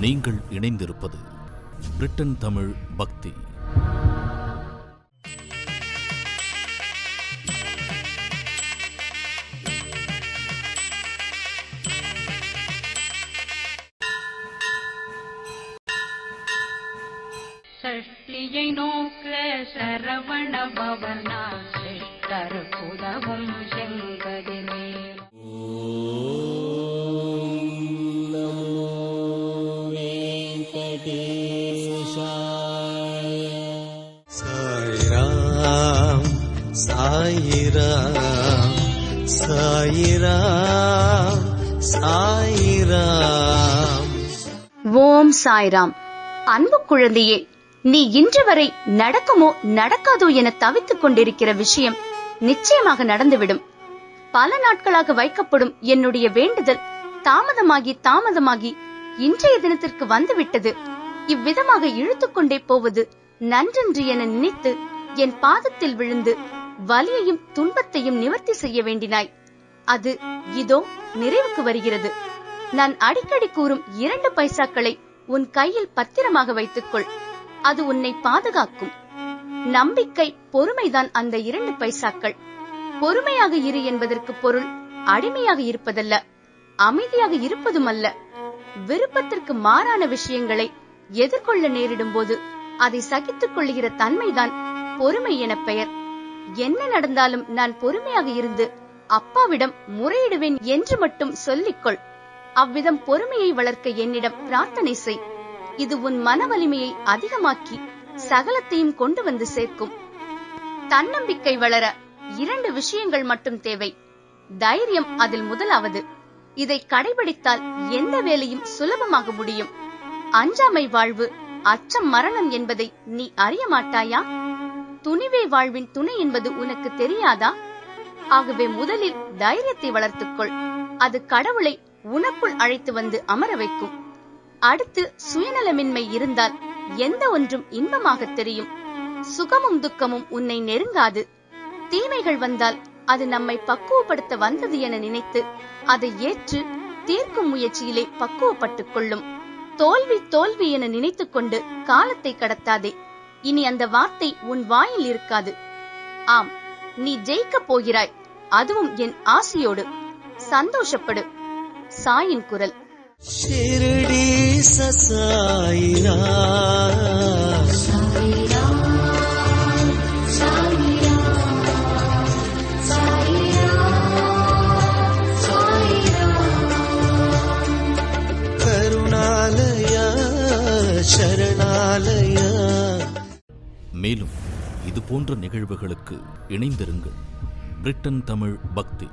நீங்கள் இணைந்திருப்பது பிரிட்டன் தமிழ் பக்தி. சஷ்டியை நோக்க சரவண பவனா சிஷ்டர் புதவும் செங்கதிர்வேல். சாயிராம் சாயிராம் சாயிராம் சாயிராம். ஓம் சாய்ராம். அன்பு குழந்தையே, நீ இன்று வரை நடக்குமோ நடக்காதோ என தவித்துக் கொண்டிருக்கிற விஷயம் நிச்சயமாக நடந்துவிடும். பல நாட்களாக வைக்கப்படும் என்னுடைய வேண்டுதல் தாமதமாகி இன்றைய தினத்திற்கு வந்துவிட்டது. இவ்விதமாக இழுத்துக்கொண்டே போவது நன்றென்று என நினைத்து என் பாதத்தில் விழுந்து வலியையும் துன்பத்தையும் நிவர்த்தி செய்ய வேண்டினாய். அது இதோ நிறைவுக்கு வருகிறது. நான் அடிக்கடி கூறும் 2 பைசாக்களை உன் கையில் பத்திரமாக வைத்துக்கொள். அது உன்னை பாதுகாக்கும். நம்பிக்கை, பொறுமைதான் அந்த 2 பைசாக்கள். பொறுமையாக இரு என்பதற்கு பொருள் அடிமையாக இருப்பதல்ல, அமைதியாக இருப்பதும் அல்ல. விருப்பத்திற்கு மாறான விஷயங்களை எதிர்கொள்ள நேரிடும் போது அதை சகித்துக் கொள்ளுகிற தன்மைதான் பொறுமை என பெயர். என்ன நடந்தாலும் நான் பொறுமையாக இருந்து அப்பாவிடம் முறையிடுவேன் என்று மட்டும் சொல்லிக்கொள். அவ்விதம் பொறுமையை வளர்க்க என்னிடம் பிரார்த்தனை செய். இது உன் மன வலிமையை அதிகமாக்கி சகலத்தையும் கொண்டு வந்து சேர்க்கும். தன்னம்பிக்கை வளர 2 விஷயங்கள் மட்டும் தேவை. தைரியம் அதில் முதலாவது. இதை கடைபிடித்தால் எந்த வேலையும் சுலபமாக முடியும். அஞ்சாமை வாழ்வு, அச்சம் மரணம் என்பதை நீ அறிய மாட்டாயா? துணிவே வாழ்வின் துணை என்பது உனக்கு தெரியாதா? ஆகவே முதலில் தைரியத்தை வளர்த்துக்கொள். அது கடவுளை உனக்குள் அழைத்து வந்து அமர வைக்கும். அடுத்து, சுயநலமின்மை இருந்தால் எந்த ஒன்றும் இன்பமாக தெரியும். சுகமும் துக்கமும் உன்னை நெருங்காது. தீமைகள் வந்தால் அது நம்மை பக்குவப்படுத்த வந்தது என நினைத்து அதை ஏற்று தீர்க்கும் முயற்சியிலே பக்குவப்பட்டுக் கொள்ளும். தோல்வி தோல்வி என நினைத்துக் கொண்டு காலத்தை கடத்தாதே. இனி அந்த வார்த்தை உன் வாயில் இருக்காது. ஆம், நீ ஜெயிக்கப் போகிறாய். அதுவும் என் ஆசையோடு. சந்தோஷப்படு. சாயின் குரல். ஷிரடி சாயிராம் சாயிராம் கருணாலயா சரணாலயா. மேலும் இது போன்ற நிகழ்வுகளுக்கு இணைந்திருங்கள். பிரிட்டன் தமிழ் பக்தி.